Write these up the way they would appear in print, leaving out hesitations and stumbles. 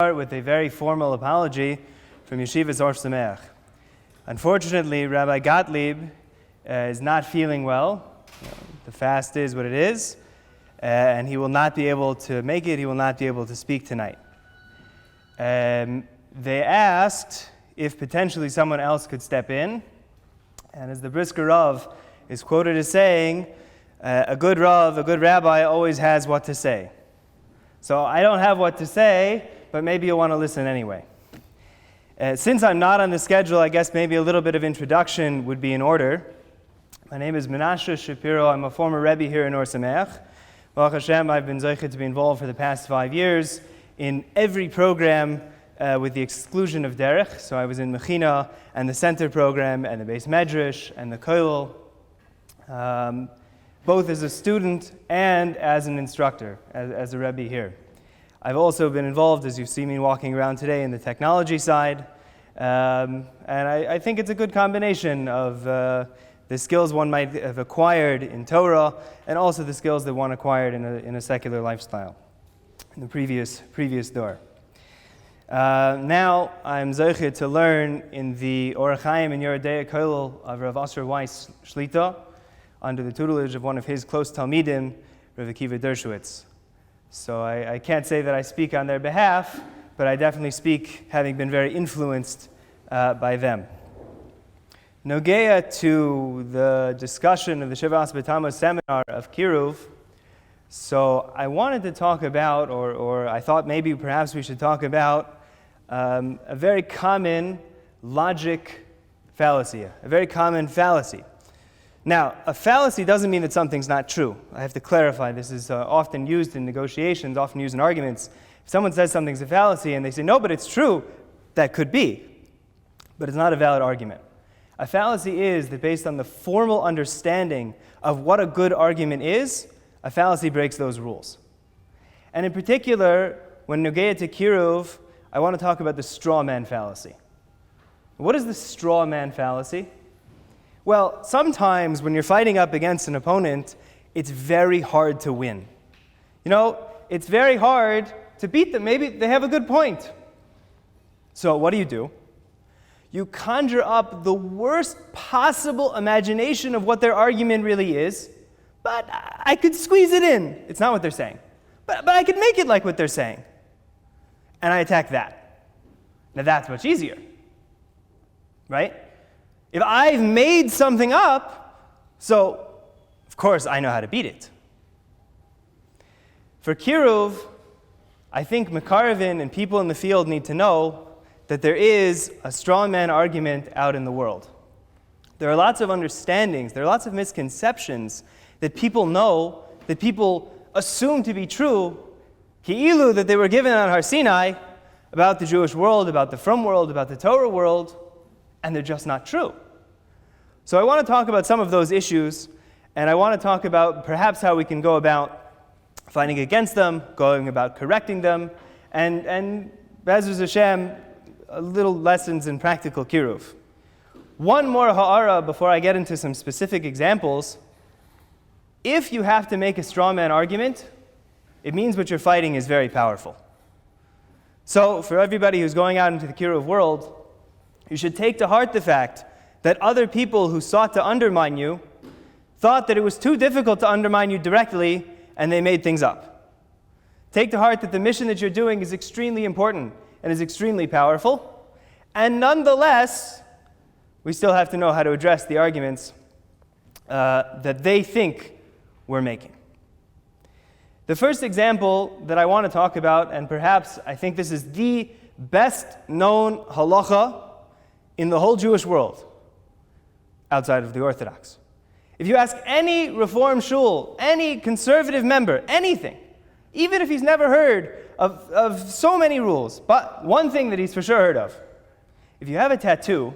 Start with a very formal apology from Yeshiva's Ohr Somayach. Unfortunately, Rabbi Gottlieb is not feeling well. The fast is what it is, and he will not be able to make it. He will not be able to speak tonight. They asked if potentially someone else could step in, and as the Brisker Rav is quoted as saying, a good Rav, a good rabbi always has what to say. So I don't have what to say, but maybe you'll want to listen anyway. Since I'm not on the schedule, I guess maybe a little bit of introduction would be in order. My name is Menashe Shapiro. I'm a former Rabbi here in Ohr Somayach. Baruch Hashem, I've been Zoichet to be involved for the past 5 years in every program with the exclusion of Derech. So I was in Mechina and the Center program and the Beis Medrash and the Kollel, both as a student and as an instructor, as a Rabbi here. I've also been involved, as you see me walking around today, in the technology side. And I think it's a good combination of the skills one might have acquired in Torah and also the skills that one acquired in a secular lifestyle in the previous door. Now I'm Zoichet to learn in the Orach Chaim and Yeridei Kollel of Rav Asher Weiss Shlita under the tutelage of one of his close Talmidim, Rav Akiva Dershowitz. So I can't say that I speak on their behalf, but I definitely speak having been very influenced by them. Nogea to the discussion of the Shivas B'Tammuz seminar of Kiruv, so I wanted to talk about, or I thought maybe perhaps we should talk about a very common logic fallacy, a very common fallacy. Now, a fallacy doesn't mean that something's not true. I have to clarify, this is often used in negotiations, often used in arguments. If someone says something's a fallacy and they say, no, but it's true, that could be. But it's not a valid argument. A fallacy is that based on the formal understanding of what a good argument is, a fallacy breaks those rules. And in particular, when Nogea to Kiruv, I want to talk about the straw man fallacy. What is the straw man fallacy? Well, sometimes when you're fighting up against an opponent, it's very hard to win. It's very hard to beat them. Maybe they have a good point. So what do? You conjure up the worst possible imagination of what their argument really is, but I could squeeze it in. It's not what they're saying. But I could make it like what they're saying. And I attack that. Now that's much easier. Right? If I've made something up, so of course I know how to beat it. For Kiruv, I think Mekarvin and people in the field need to know that there is a straw man argument out in the world. There are lots of understandings, there are lots of misconceptions that people know, that people assume to be true, ki'ilu, that they were given on Har Sinai, about the Jewish world, about the Frum world, about the Torah world, and they're just not true. So I want to talk about some of those issues, and I want to talk about perhaps how we can go about fighting against them, going about correcting them, and Be'ezus Hashem, little lessons in practical Kiruv. One more ha'ara before I get into some specific examples. If you have to make a straw man argument, it means what you're fighting is very powerful. So for everybody who's going out into the Kiruv world, you should take to heart the fact that other people who sought to undermine you thought that it was too difficult to undermine you directly, and they made things up. Take to heart that the mission that you're doing is extremely important and is extremely powerful, and nonetheless, we still have to know how to address the arguments that they think we're making. The first example that I want to talk about, and perhaps I think this is the best known halacha in the whole Jewish world, outside of the Orthodox. If you ask any Reform shul, any conservative member, anything, even if he's never heard of so many rules, but one thing that he's for sure heard of, if you have a tattoo,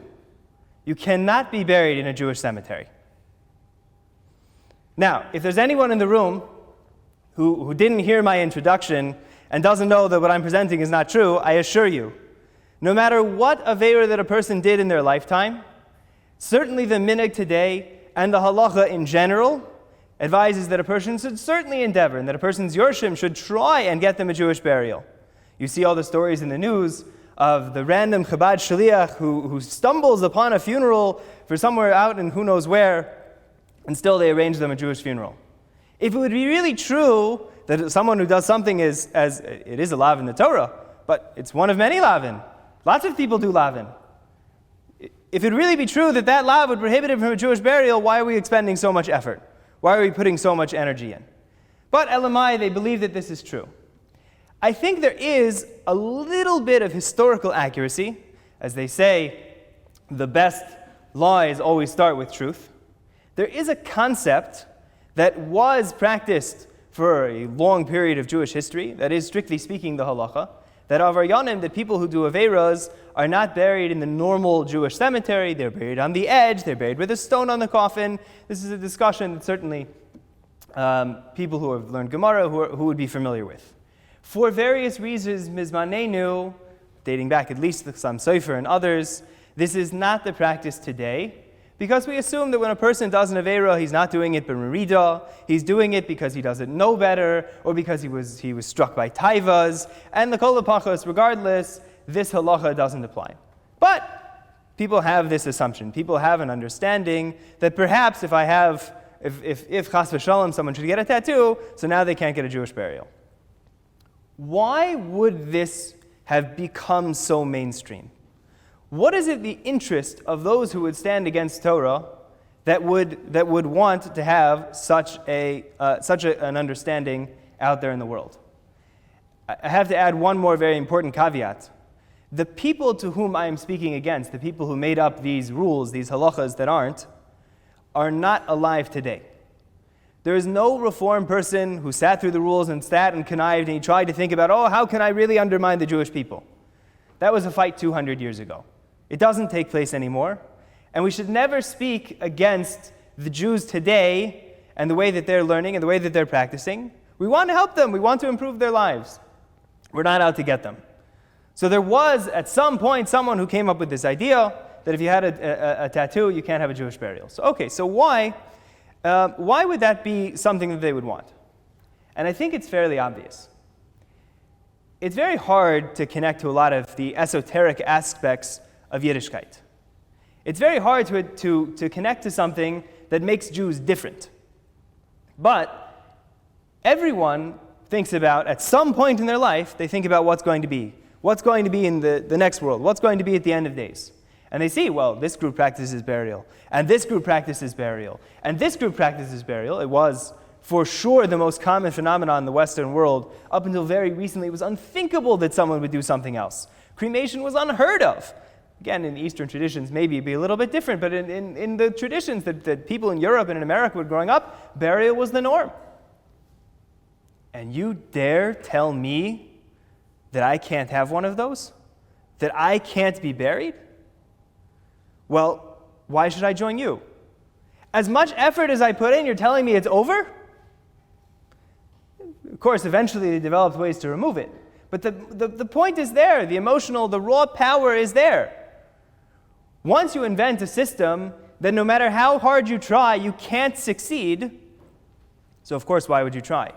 you cannot be buried in a Jewish cemetery. Now, if there's anyone in the room who didn't hear my introduction and doesn't know that what I'm presenting is not true, I assure you, no matter what aveira that a person did in their lifetime, certainly the minhag today and the halacha in general advises that a person should certainly endeavor and that a person's yorshim should try and get them a Jewish burial. You see all the stories in the news of the random Chabad shaliach who stumbles upon a funeral for somewhere out in who knows where, and still they arrange them a Jewish funeral. If it would be really true that someone who does something as it is a lav in the Torah, but it's one of many lavin. Lots of people do lavin. If it really be true that that lav would prohibit it from a Jewish burial, why are we expending so much effort? Why are we putting so much energy in? But Elamai, they believe that this is true. I think there is a little bit of historical accuracy. As they say, the best lies always start with truth. There is a concept that was practiced for a long period of Jewish history, that is, strictly speaking, the halacha, that avaryanim, that people who do averas, are not buried in the normal Jewish cemetery. They're buried on the edge. They're buried with a stone on the coffin. This is a discussion that certainly people who have learned Gemara who would be familiar with. For various reasons, Mizmanenu, dating back at least to some Sefer and others, this is not the practice today, because we assume that when a person does an avera, he's not doing it b'merida, he's doing it because he doesn't know better, or because he was struck by taivas, and the kol pachos, regardless, this halacha doesn't apply. But people have this assumption. People have an understanding that perhaps if chas v'shalom someone should get a tattoo, so now they can't get a Jewish burial. Why would this have become so mainstream? What is it the interest of those who would stand against Torah that would want to have such an understanding out there in the world? I have to add one more very important caveat. The people to whom I am speaking against, the people who made up these rules, these halachas that are not alive today. There is no reform person who sat through the rules and sat and connived and he tried to think about, how can I really undermine the Jewish people? That was a fight 200 years ago. It doesn't take place anymore. And we should never speak against the Jews today and the way that they're learning and the way that they're practicing. We want to help them. We want to improve their lives. We're not out to get them. So there was, at some point, someone who came up with this idea that if you had a tattoo, you can't have a Jewish burial. So why would that be something that they would want? And I think it's fairly obvious. It's very hard to connect to a lot of the esoteric aspects of Yiddishkeit. It's very hard to connect to something that makes Jews different. But everyone thinks about, at some point in their life, they think about what's going to be. What's going to be in the next world? What's going to be at the end of days? And they see, well, this group practices burial, and this group practices burial, and this group practices burial. It was, for sure, the most common phenomenon in the Western world. Up until very recently, it was unthinkable that someone would do something else. Cremation was unheard of. Again, in Eastern traditions, maybe it'd be a little bit different, but in the traditions that people in Europe and in America were growing up, burial was the norm. And you dare tell me that I can't have one of those? That I can't be buried? Well, why should I join you? As much effort as I put in, you're telling me it's over? Of course, eventually they developed ways to remove it. But the point is there. The emotional, the raw power is there. Once you invent a system that no matter how hard you try, you can't succeed, so of course, why would you try?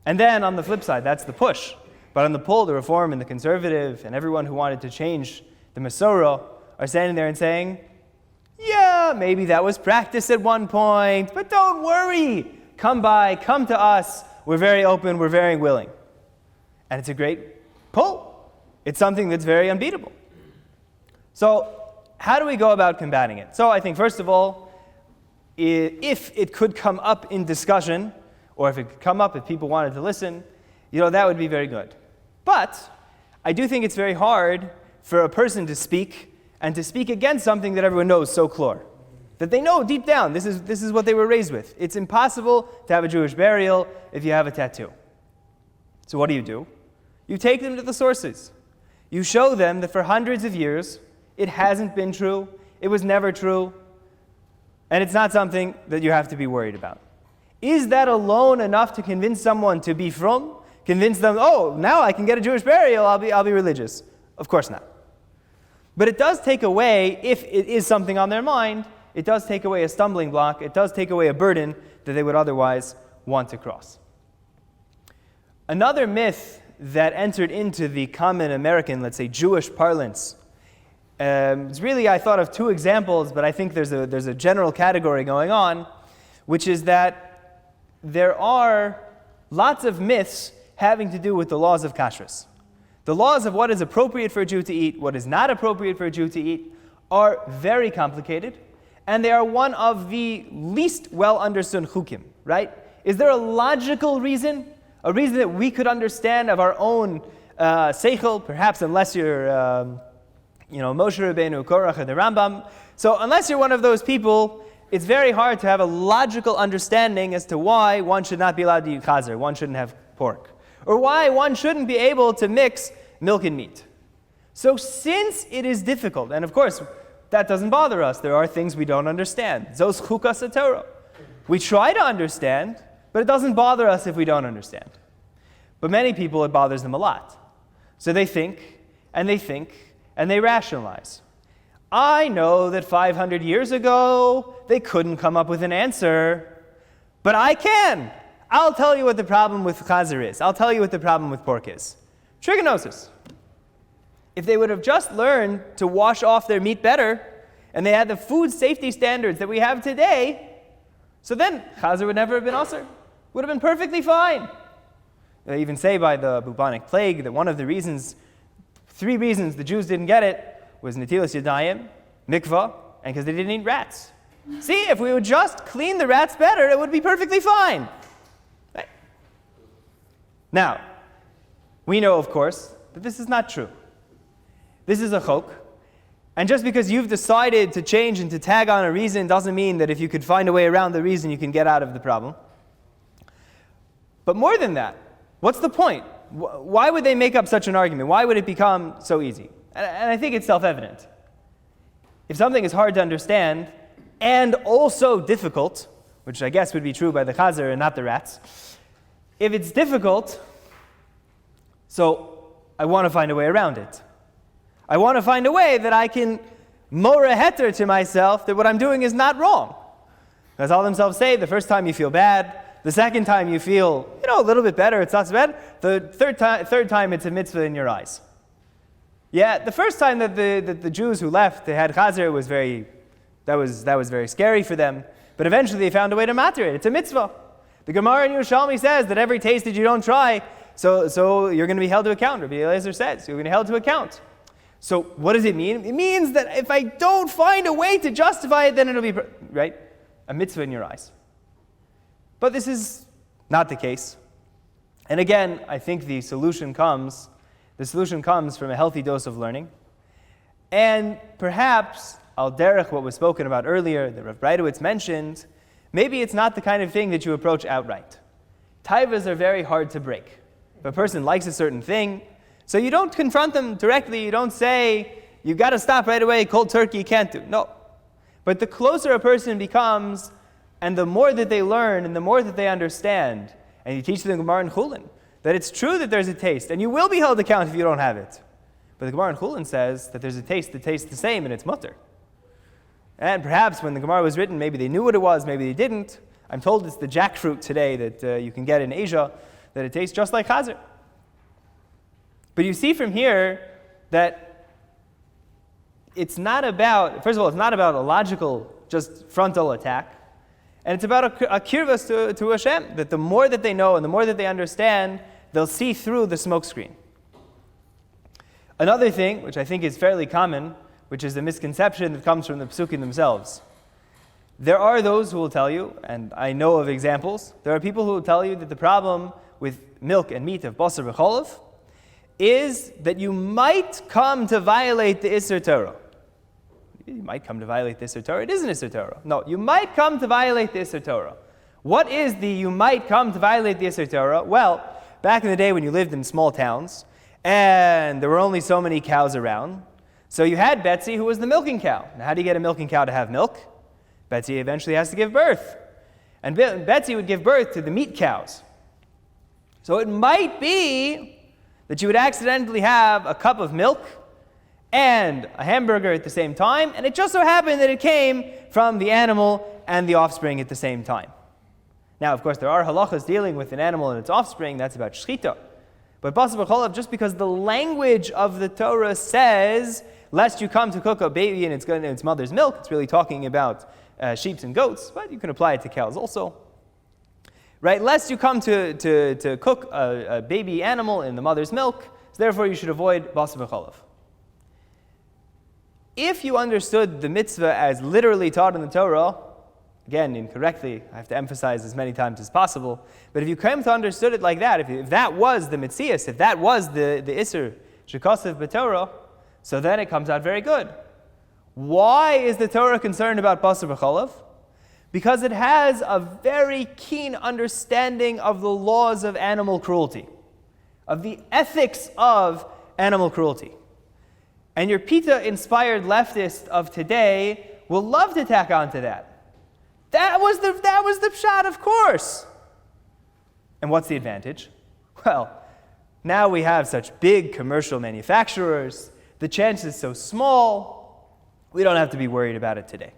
And then on the flip side, that's the push. But on the pull, the reform and the conservative and everyone who wanted to change the Masorah are standing there and saying, yeah, maybe that was practice at one point, but don't worry. Come to us. We're very open, we're very willing. And it's a great pull. It's something that's very unbeatable. So how do we go about combating it? So I think, first of all, if it could come up in discussion, or if it could come up if people wanted to listen, that would be very good. But I do think it's very hard for a person to speak, and to speak against something that everyone knows so clear. That they know deep down, this is what they were raised with. It's impossible to have a Jewish burial if you have a tattoo. So what do? You take them to the sources. You show them that for hundreds of years, it hasn't been true, it was never true, and it's not something that you have to be worried about. Is that alone enough to convince someone to be frum? Convince them, now I can get a Jewish burial, I'll be religious. Of course not. But it does take away, if it is something on their mind, it does take away a stumbling block, it does take away a burden that they would otherwise want to cross. Another myth that entered into the common American, let's say, Jewish parlance. It's really, I thought of two examples, but I think there's a general category going on, which is that there are lots of myths having to do with the laws of kashrus. The laws of what is appropriate for a Jew to eat, what is not appropriate for a Jew to eat, are very complicated, and they are one of the least well understood chukim, right? Is there a logical reason, a reason that we could understand of our own seichel, perhaps unless you're, Moshe Rabbeinu, Korach, and the Rambam. So unless you're one of those people, it's very hard to have a logical understanding as to why one should not be allowed to eat chazer, one shouldn't have pork, or why one shouldn't be able to mix milk and meat. So since it is difficult, and of course, that doesn't bother us. There are things we don't understand. Zos chukas haTorah. We try to understand, but it doesn't bother us if we don't understand. But many people, it bothers them a lot. So they think, and they rationalize. I know that 500 years ago, they couldn't come up with an answer, but I can. I'll tell you what the problem with chazer is. I'll tell you what the problem with pork is. Trichinosis. If they would have just learned to wash off their meat better, and they had the food safety standards that we have today, so then chazer would never have been asur. Would have been perfectly fine. They even say by the bubonic plague that one of the reasons, 3 reasons the Jews didn't get it was netilas yadayim, mikvah, and because they didn't eat rats. See, if we would just clean the rats better, it would be perfectly fine. Right? Now, we know, of course, that this is not true. This is a chok. And just because you've decided to change and to tag on a reason doesn't mean that if you could find a way around the reason, you can get out of the problem. But more than that, what's the point? Why would they make up such an argument? Why would it become so easy? And I think it's self-evident. If something is hard to understand and also difficult, which I guess would be true by the chazer and not the rats, if it's difficult, so I want to find a way around it. I want to find a way that I can mora heter to myself that what I'm doing is not wrong. As all themselves say, the first time you feel bad, the second time you feel, a little bit better, it's not so bad. The third time it's a mitzvah in your eyes. Yeah, the first time that the Jews who left, they had chazer, that was very scary for them. But eventually they found a way to matter it. It's a mitzvah. The Gemara in Yerushalmi says that every taste that you don't try, so you're going to be held to account. Rabbi Eliezer says, you're going to be held to account. So what does it mean? It means that if I don't find a way to justify it, then it'll be, right? A mitzvah in your eyes. But this is not the case. And again, I think the solution comes from a healthy dose of learning. And perhaps, al derech what was spoken about earlier, that Rav Breitowitz mentioned, maybe it's not the kind of thing that you approach outright. Taivas are very hard to break. If a person likes a certain thing, so you don't confront them directly, you don't say, you've got to stop right away, cold turkey, you can't do. No. But the closer a person becomes, and the more that they learn, and the more that they understand, and you teach them Gemara and Chulin, that it's true that there's a taste, and you will be held account if you don't have it. But the Gemara in Chulin says that there's a taste that tastes the same, and it's mutter. And perhaps when the Gemara was written, maybe they knew what it was, maybe they didn't. I'm told it's the jackfruit today that you can get in Asia, that it tastes just like chazer. But you see from here that it's not about, first of all, it's not about a logical, just frontal attack. And it's about a kirvas to Hashem, that the more that they know and the more that they understand, they'll see through the smoke screen. Another thing, which I think is fairly common, which is the misconception that comes from the psukim themselves. There are those who will tell you, and I know of examples, there are people who will tell you that the problem with milk and meat of basar v'cholav is that you might come to violate the Isser Torah. You might come to violate the Isser Torah. It isn't Isser Torah. No, you might come to violate the Isser Torah. What is the you might come to violate the Isser Torah? Well, back in the day when you lived in small towns, and there were only so many cows around, so you had Betsy who was the milking cow. Now, how do you get a milking cow to have milk? Betsy eventually has to give birth. And Betsy would give birth to the meat cows. So it might be that you would accidentally have a cup of milk and a hamburger at the same time, and it just so happened that it came from the animal and the offspring at the same time. Now, of course, there are halachas dealing with an animal and its offspring, that's about shchita. But basar b'cholav, just because the language of the Torah says, lest you come to cook a baby in its mother's milk, it's really talking about sheep and goats, but you can apply it to cows also. Right? Lest you come to cook a baby animal in the mother's milk, so therefore you should avoid basar b'cholav. If you understood the mitzvah as literally taught in the Torah, again, incorrectly, I have to emphasize as many times as possible, but if you came to understood it like that, if that was the mitzias, if that was the isur shekasev b'Torah, so then it comes out very good. Why is the Torah concerned about basar b'cholav? Because it has a very keen understanding of the laws of animal cruelty, of the ethics of animal cruelty. And your PETA-inspired leftist of today will love to tack onto that. That was the pshat, of course. And what's the advantage? Well, now we have such big commercial manufacturers. The chance is so small, we don't have to be worried about it today.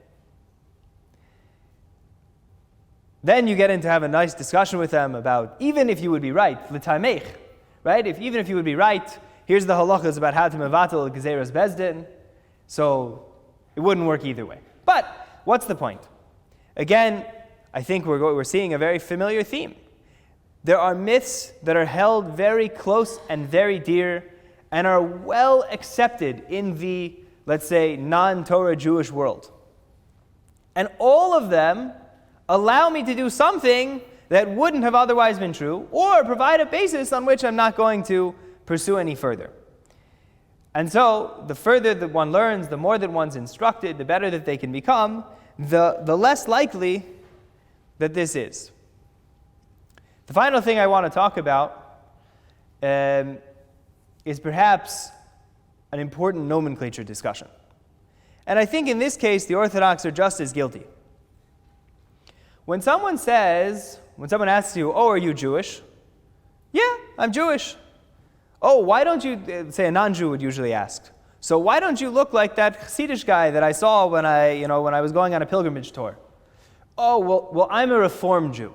Then you get into have a nice discussion with them about, even if you would be right, l'tamech, right? Even if you would be right, here's the halachas about how to mevatel gezeras bezdin, so it wouldn't work either way. But what's the point? Again, I think we're seeing a very familiar theme. There are myths that are held very close and very dear and are well accepted in the, let's say, non-Torah Jewish world. And all of them allow me to do something that wouldn't have otherwise been true, or provide a basis on which I'm not going to pursue any further. And so, the further that one learns, the more that one's instructed, the better that they can become, the less likely that this is. The final thing I want to talk about is perhaps an important nomenclature discussion. And I think in this case, the Orthodox are just as guilty. When someone asks you, oh, are you Jewish? Yeah, I'm Jewish. Oh, why don't you, say a non-Jew would usually ask, so why don't you look like that Hasidish guy that I saw when I was going on a pilgrimage tour? Oh, well, I'm a Reformed Jew.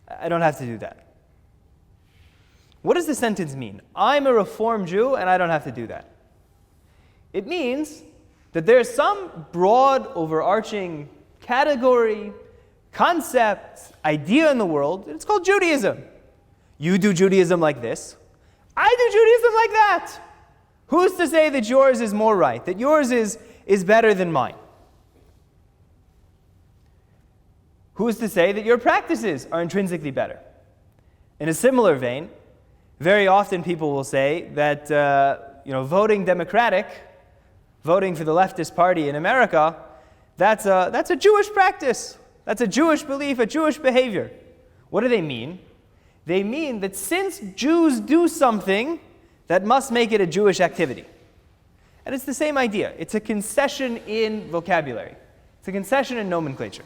I don't have to do that. What does the sentence mean? I'm a Reformed Jew and I don't have to do that. It means that there's some broad, overarching category, concept, idea in the world, and it's called Judaism. You do Judaism like this. I do Judaism like that. Who's to say that yours is more right, that yours is better than mine? Who's to say that your practices are intrinsically better? In a similar vein, very often people will say that voting Democratic, voting for the leftist party in America, that's a Jewish practice. That's a Jewish belief, a Jewish behavior. What do they mean? They mean that since Jews do something, that must make it a Jewish activity. And it's the same idea. It's a concession in vocabulary. It's a concession in nomenclature.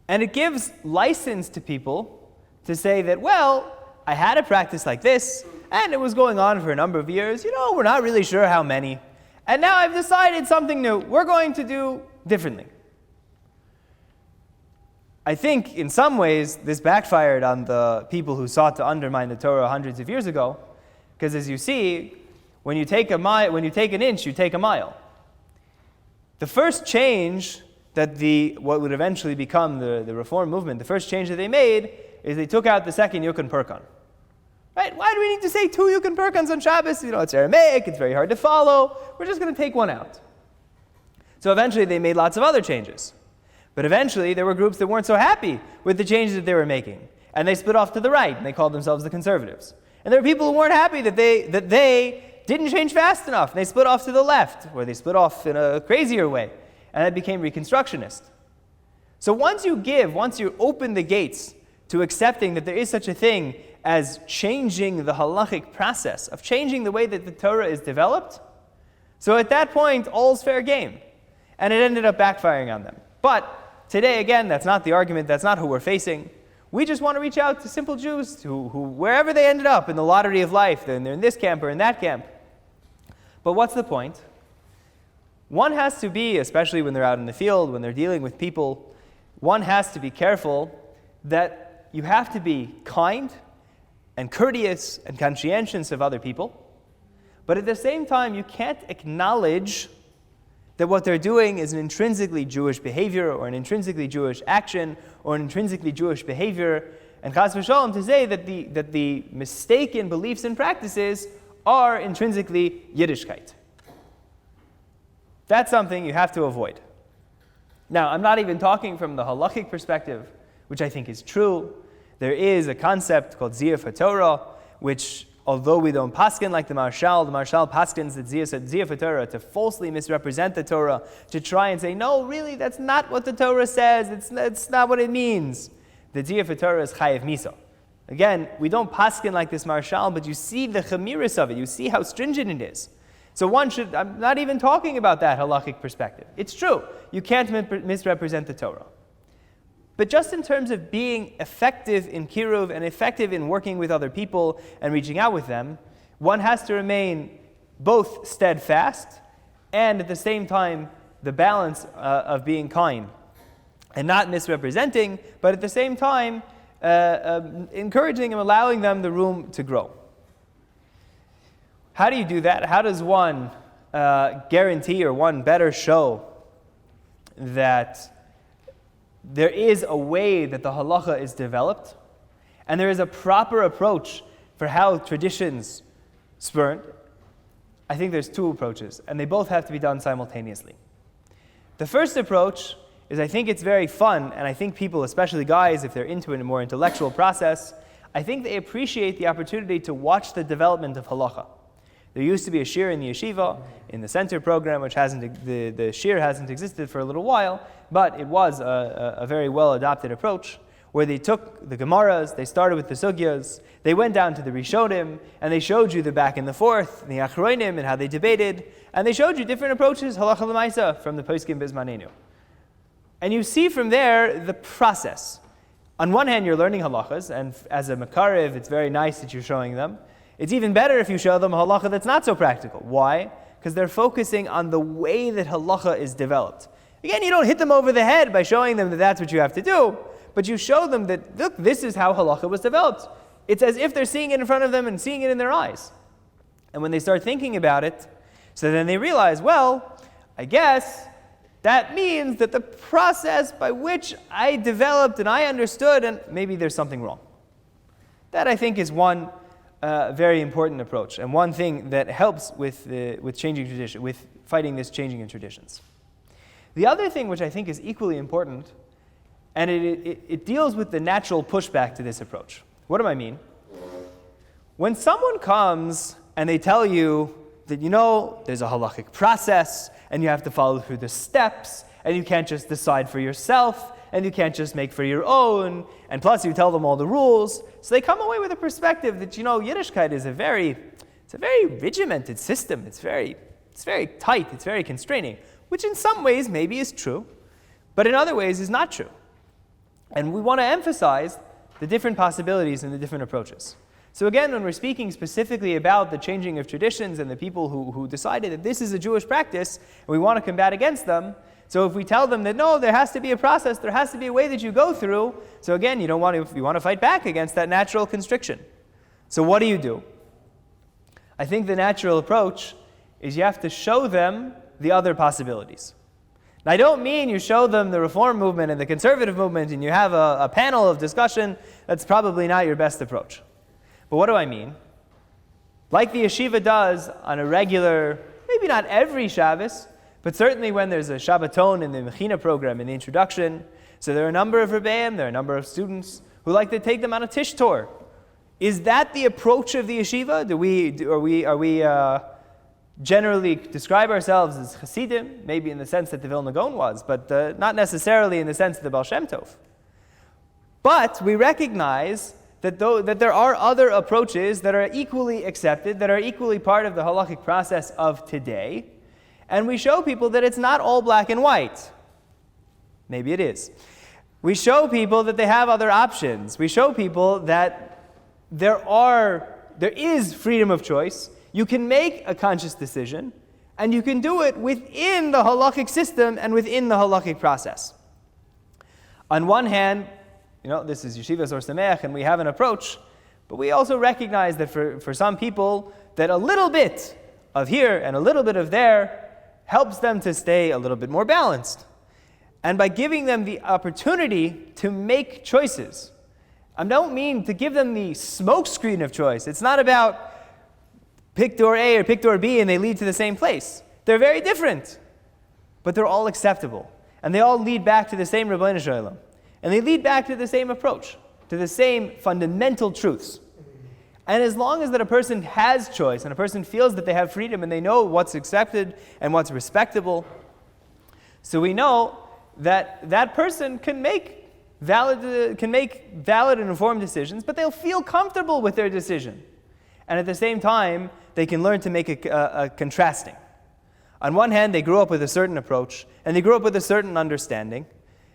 And it gives license to people to say that, well, I had a practice like this, and it was going on for a number of years. We're not really sure how many. And now I've decided something new. We're going to do differently. I think in some ways this backfired on the people who sought to undermine the Torah hundreds of years ago, because as you see, when you take an inch, you take a mile. The first change that what would eventually become the Reform movement, the first change that they made is they took out the second Yukon Perkon. Right? Why do we need to say two Yukon Perkons on Shabbos? It's Aramaic, it's very hard to follow. We're just going to take one out. So eventually they made lots of other changes. But eventually there were groups that weren't so happy with the changes that they were making. And they split off to the right, and they called themselves the conservatives. And there were people who weren't happy that they didn't change fast enough, and they split off to the left, or they split off in a crazier way, and it became Reconstructionist. So once you open the gates to accepting that there is such a thing as changing the halachic process, of changing the way that the Torah is developed, so at that point, all's fair game. And it ended up backfiring on them. But today, again, that's not the argument, that's not who we're facing. We just want to reach out to simple Jews who wherever they ended up in the lottery of life, then they're in this camp or in that camp. But what's the point? One has to be, especially when they're out in the field, when they're dealing with people, one has to be careful that you have to be kind and courteous and conscientious of other people. But at the same time, you can't acknowledge that what they're doing is an intrinsically Jewish behavior or an intrinsically Jewish action or an intrinsically Jewish behavior, and chas v'shalom to say that the mistaken beliefs and practices are intrinsically Yiddishkeit. That's something you have to avoid. Now, I'm not even talking from the halachic perspective, which I think is true. There is a concept called Ziyuf HaTorah, which, although we don't paskin like the Marshal paskins that Ziyuf HaTorah to falsely misrepresent the Torah, to try and say, no, really, that's not what the Torah says, it's not what it means. The Ziyuf HaTorah is Chayev Misa. Again, we don't paskin like this Marshal, but you see the chamiris of it, you see how stringent it is. So I'm not even talking about that halachic perspective. It's true, you can't misrepresent the Torah. But just in terms of being effective in Kiruv and effective in working with other people and reaching out with them, one has to remain both steadfast and at the same time the balance of being kind and not misrepresenting, but at the same time encouraging and allowing them the room to grow. How do you do that? How does one guarantee or one better show that there is a way that the halacha is developed and there is a proper approach for how traditions spurn? I think there's two approaches, and they both have to be done simultaneously. The first approach is, I think it's very fun, and I think people, especially guys, if they're into a more intellectual process, I think they appreciate the opportunity to watch the development of halacha. There used to be a shir in the yeshiva, in the center program, which the shir hasn't existed for a little while, but it was a very well-adopted approach, where they took the Gemaras, they started with the Sugyas, they went down to the Rishonim, and they showed you the back and the forth, the Achronim, and how they debated, and they showed you different approaches, halacha l'maisa, from the Poskim Bizmanenu. And you see from there the process. On one hand, you're learning halachas, and as a makarev, it's very nice that you're showing them. It's even better if you show them a halacha that's not so practical. Why? Because they're focusing on the way that halacha is developed. Again, you don't hit them over the head by showing them that that's what you have to do, but you show them that, look, this is how halacha was developed. It's as if they're seeing it in front of them and seeing it in their eyes. And when they start thinking about it, so then they realize, well, I guess that means that the process by which I developed and I understood, and maybe there's something wrong. That, I think, is one very important approach, and one thing that helps with changing tradition, with fighting this changing in traditions. The other thing, which I think is equally important, and it deals with the natural pushback to this approach. What do I mean? When someone comes and they tell you that, there's a halachic process, and you have to follow through the steps, and you can't just decide for yourself, and you can't just make for your own, and plus you tell them all the rules. So they come away with a perspective that, Yiddishkeit is a very regimented system. It's very tight, it's very constraining, which in some ways maybe is true, but in other ways is not true. And we want to emphasize the different possibilities and the different approaches. So again, when we're speaking specifically about the changing of traditions and the people who decided that this is a Jewish practice, and we want to combat against them, so if we tell them that no, there has to be a process, there has to be a way that you go through, so again, you want to fight back against that natural constriction. So what do? I think the natural approach is you have to show them the other possibilities. Now, I don't mean you show them the reform movement and the conservative movement and you have a panel of discussion. That's probably not your best approach. But what do I mean? Like the yeshiva does on a regular, maybe not every Shabbos, but certainly when there's a Shabbaton in the Mechina program, in the introduction, so there are a number of Rabbeim, there are a number of students who like to take them on a Tish tour. Is that the approach of the yeshiva? Are we generally describe ourselves as Hasidim, maybe in the sense that the Vilna Gaon was, but not necessarily in the sense of the Baal Shem Tov. But we recognize that there are other approaches that are equally accepted, that are equally part of the halachic process of today, and we show people that it's not all black and white. Maybe it is. We show people that they have other options. We show people that there is freedom of choice. You can make a conscious decision, and you can do it within the halachic system and within the halachic process. On one hand, this is Yeshivas Ohr Somayach, and we have an approach, But we also recognize that for some people, that a little bit of here and a little bit of there helps them to stay a little bit more balanced. And by giving them the opportunity to make choices, I don't mean to give them the smokescreen of choice. It's not about pick door A or pick door B and they lead to the same place. They're very different, but they're all acceptable. And they all lead back to the same rabboni shalom. And they lead back to the same approach, to the same fundamental truths. And as long as that a person has choice and a person feels that they have freedom and they know what's accepted and what's respectable, so we know that that person can make valid and informed decisions, but they'll feel comfortable with their decision. And at the same time, they can learn to make a contrasting. On one hand, they grew up with a certain approach, and they grew up with a certain understanding.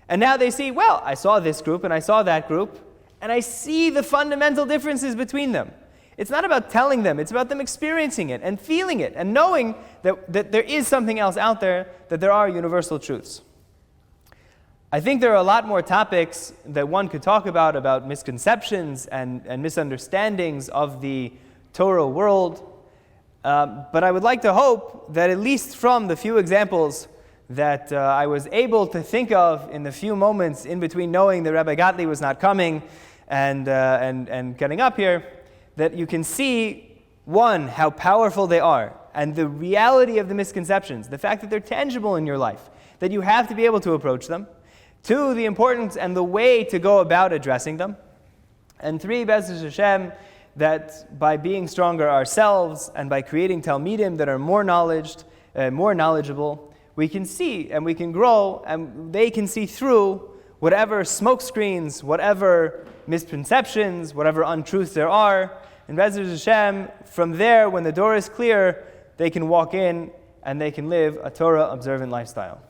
And now they see, well, I saw this group and I saw that group, and I see the fundamental differences between them. It's not about telling them, it's about them experiencing it and feeling it and knowing that there is something else out there, that there are universal truths. I think there are a lot more topics that one could talk about misconceptions and misunderstandings of the Torah world. But I would like to hope that at least from the few examples that I was able to think of in the few moments in between knowing that Rabbi Gottlieb was not coming and getting up here, that you can see, one, how powerful they are, and the reality of the misconceptions, the fact that they're tangible in your life, that you have to be able to approach them. Two, the importance and the way to go about addressing them. And three, B'ezras Hashem, that by being stronger ourselves and by creating Talmidim that are more knowledgeable, we can see and we can grow and they can see through whatever smokescreens, whatever misconceptions, whatever untruths there are. And B'ezras Hashem, from there, when the door is clear, they can walk in and they can live a Torah-observant lifestyle.